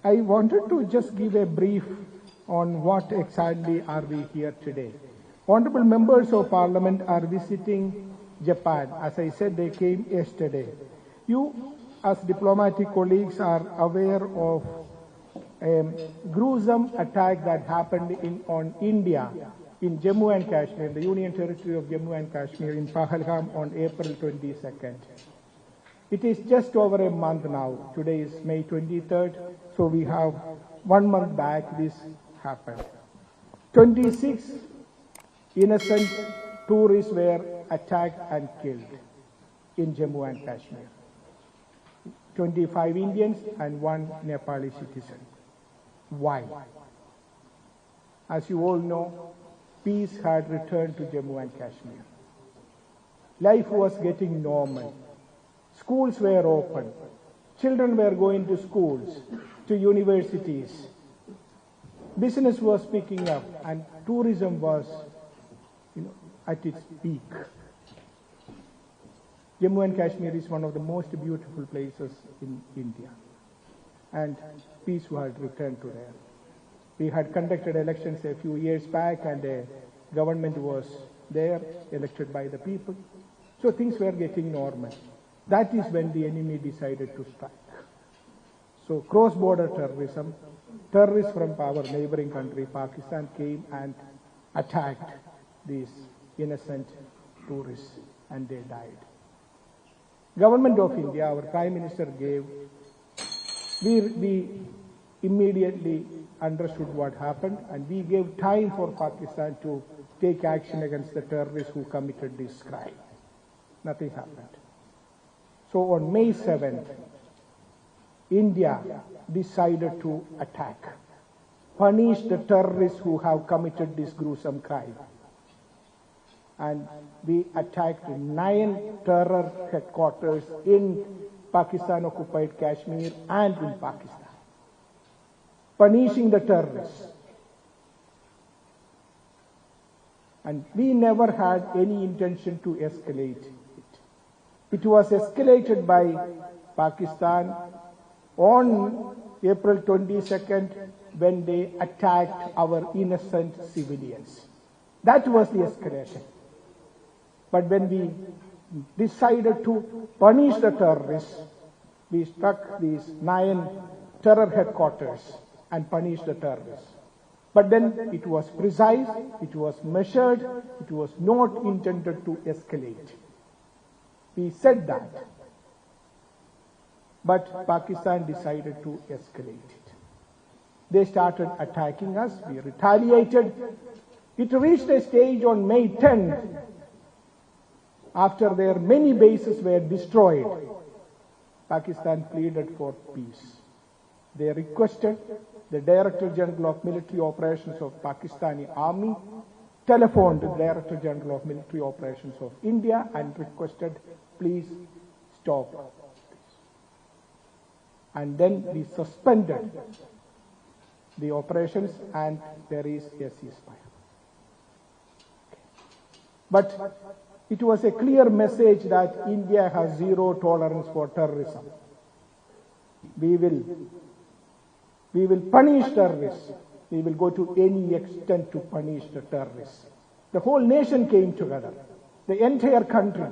I wanted to just give a brief on what exactly are we here today. Honorable members of parliament are visiting Japan. As I said, they came yesterday. You, as diplomatic colleagues, are aware of a gruesome attack that happened on India in Jammu and Kashmir, the Union Territory of Jammu and Kashmir, in Pahalgam on April 22nd. It is just over a month now. Today is May 23rd, so we have 1 month back this happened. 26 innocent tourists were attacked and killed in Jammu and Kashmir. 25 Indians and 1 Nepali citizen. Why? As you all know, peace had returned to Jammu and Kashmir. Life was getting normal. Schools were open. Children were going to schools, to universities. Business was picking up and tourism was, at its peak. Jammu and Kashmir is one of the most beautiful places in India. And peace had returned to there. We had conducted elections a few years back and a government was there, elected by the people. So things were getting normal. That is when the enemy decided to strike. So cross-border terrorism, terrorists from our neighboring country, Pakistan, came and attacked these innocent tourists and they died. Government of India, our Prime Minister gave, we immediately understood what happened and we gave time for Pakistan to take action against the terrorists who committed this crime. Nothing happened. So on May 7th, India decided to attack, punish the terrorists who have committed this gruesome crime. And we attacked 9 terror headquarters in Pakistan-occupied Kashmir and in Pakistan, punishing the terrorists. And we never had any intention to escalate it. It was escalated by Pakistan on April 22nd when they attacked our innocent civilians. That was the escalation. But when we decided to punish the terrorists, we struck these 9 terror headquarters and punished the terrorists. But then it was precise, it was measured, it was not intended to escalate. We said that. But Pakistan decided to escalate it. They started attacking us, we retaliated. It reached a stage on May 10th, after their many bases were destroyed. Pakistan pleaded for peace. They requested the Director General of Military Operations of Pakistani Army, telephoned the Director General of Military Operations of India and requested, please stop this. And then we suspended the operations and there is a ceasefire. But it was a clear message that India has zero tolerance for terrorism. We will punish terrorists. We will go to any extent to punish the terrorists. The whole nation came together. The entire country.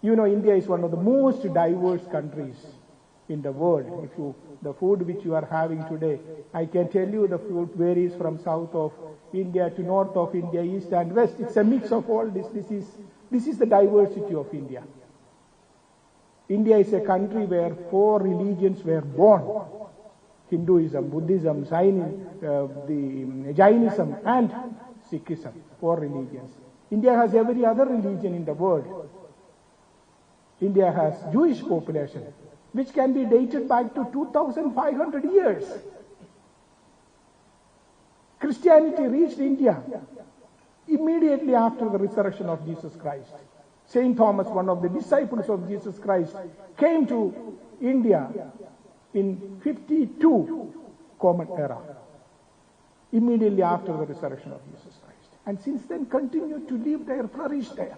You know, India is one of the most diverse countries in the world. The food which you are having today, I can tell you the food varies from south of India to north of India, east and west. It's a mix of all this. This is the diversity of India. India is a country where 4 religions were born. Hinduism, Buddhism, Jainism and Sikhism, 4 religions. India has every other religion in the world. India has Jewish population, which can be dated back to 2,500 years. Christianity reached India immediately after the resurrection of Jesus Christ. Saint Thomas, one of the disciples of Jesus Christ, came to India in 52 Common Era, immediately after the resurrection of Jesus Christ. And since then continued to live there, flourish there.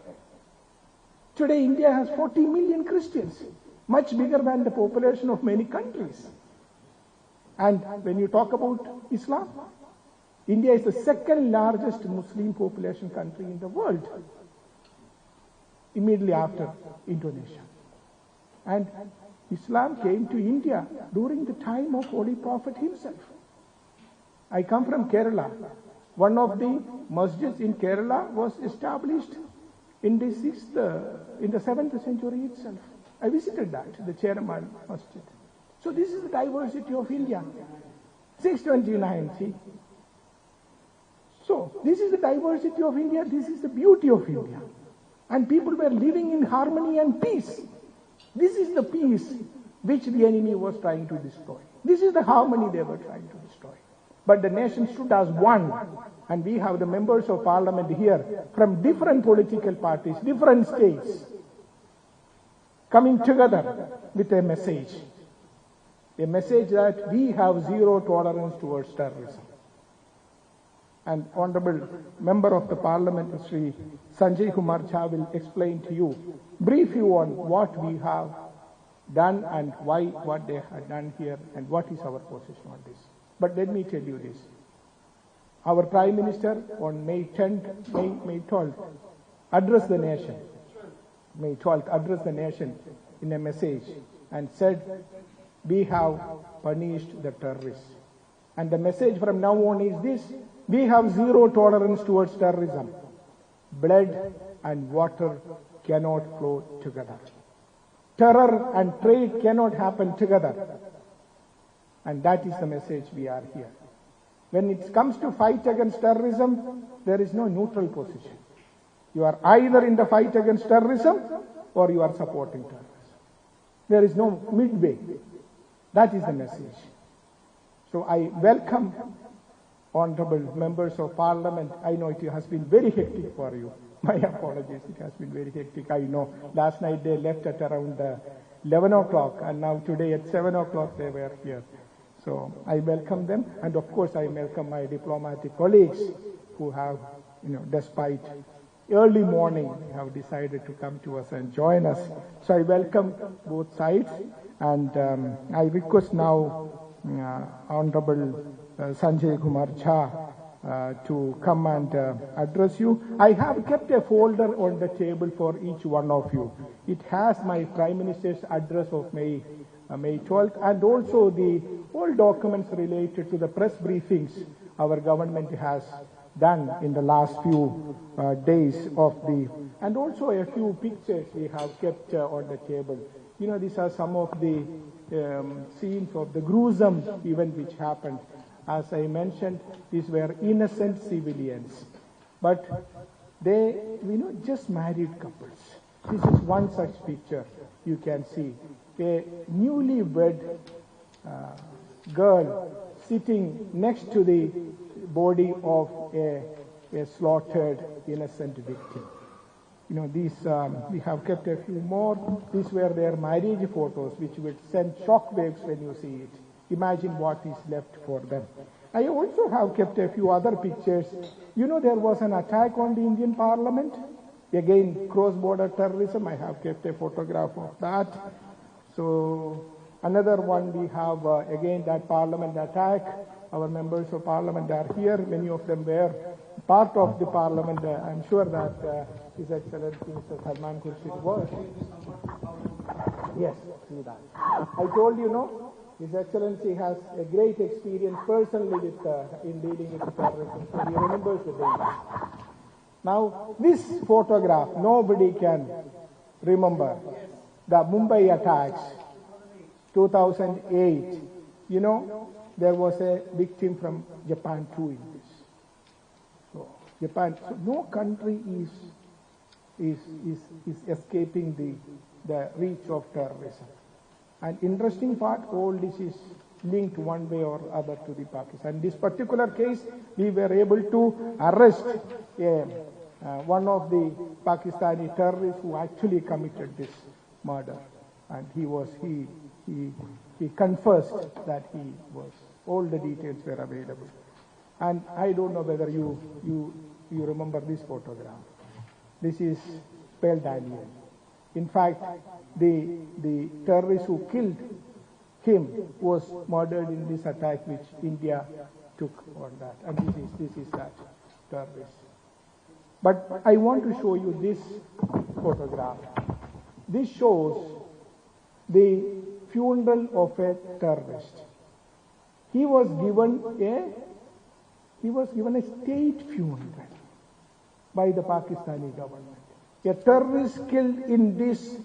Today India has 40 million Christians, much bigger than the population of many countries. And when you talk about Islam, India is the second largest Muslim population country in the world, immediately after Indonesia. And Islam came to India during the time of Holy Prophet himself. I come from Kerala. One of the masjids in Kerala was established in the 7th century itself. I visited that, the Chairman Masjid. So this is the diversity of India. 629, see. So this is the diversity of India, this is the beauty of India. And people were living in harmony and peace. This is the peace which the enemy was trying to destroy. This is the harmony they were trying to destroy. But the nation stood as one, and we have the members of parliament here from different political parties, different states, coming together with a message that we have zero tolerance towards terrorism. And Honorable Member of the Parliament, Sri Sanjay Kumar Jha, will explain to you, brief you on what we have done and why, what they have done here, and what is our position on this. But let me tell you this. Our Prime Minister on May 12th addressed the nation. May 12th addressed the nation in a message and said, we have punished the terrorists. And the message from now on is this: we have zero tolerance towards terrorism. Blood and water cannot flow together. Terror and trade cannot happen together. And that is the message we are here. When it comes to fight against terrorism, there is no neutral position. You are either in the fight against terrorism or you are supporting terrorism. There is no midway. That is the message. So I welcome honorable members of parliament. I know it has been very hectic for you. My apologies, it has been very hectic. I know last night they left at around 11 o'clock and now today at 7 o'clock they were here. So I welcome them, and of course I welcome my diplomatic colleagues who have, despite early morning, have decided to come to us and join us. So I welcome both sides, and I request now Honorable Sanjay Kumar Jha to come and address you. I have kept a folder on the table for each one of you. It has my Prime Minister's address of May 12th, and also the all documents related to the press briefings our government has done in the last few days and also a few pictures we have kept on the table. These are some of the scenes of the gruesome event which happened. As I mentioned, these were innocent civilians, but they, just married couples. This is one such picture you can see. A newlywed girl sitting next to the body of a slaughtered innocent victim. These we have kept a few more. These were their marriage photos, which would send shock waves when you see it. Imagine what is left for them. I also have kept a few other pictures. There was an attack on the Indian Parliament. Again, cross-border terrorism. I have kept a photograph of that. So another one we have, again, that Parliament attack. Our members of Parliament are here. Many of them were part of the Parliament. I'm sure that His Excellency Mr. Salman Khurshid was. Yes, see that. I told you, His Excellency has a great experience personally in dealing with terrorism, so he remembers the days. Now, this photograph, nobody can remember. The Mumbai attacks, 2008, there was a victim from Japan too in this. So, Japan, so no country is escaping the reach of terrorism. And interesting part, all this is linked one way or other to the Pakistan. In this particular case, we were able to arrest one of the Pakistani terrorists who actually committed this murder, and he confessed that he was. All the details were available, and I don't know whether you remember this photograph. This is Spell Daniel. In fact, the terrorist who him was murdered in this attack which India took on that. And this is that terrorist. But I want to show you this photograph. This shows the funeral of a terrorist. He was given a state funeral by the Pakistani government. A terrorist killed in this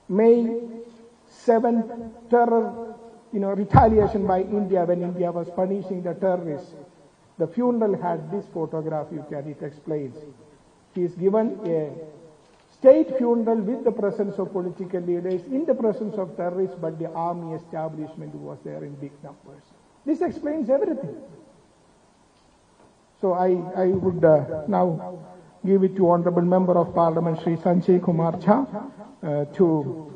May 7th terror, retaliation by India when India was punishing the terrorists. The funeral had this photograph, it explains. He is given a state funeral with the presence of political leaders, in the presence of terrorists, but the army establishment was there in big numbers. This explains everything. So I would now give it to Honorable Member of Parliament, Sri Sanjay Kumar Jha, to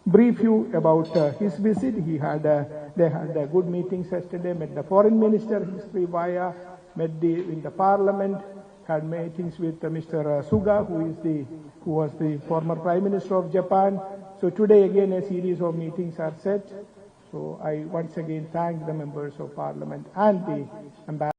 brief you about his visit. They had good meetings yesterday, met the Foreign Minister, Sri Vaya, in the Parliament, had meetings with Mr. Suga, who was the former Prime Minister of Japan. So today again a series of meetings are set. So I once again thank the members of Parliament and the Ambassador.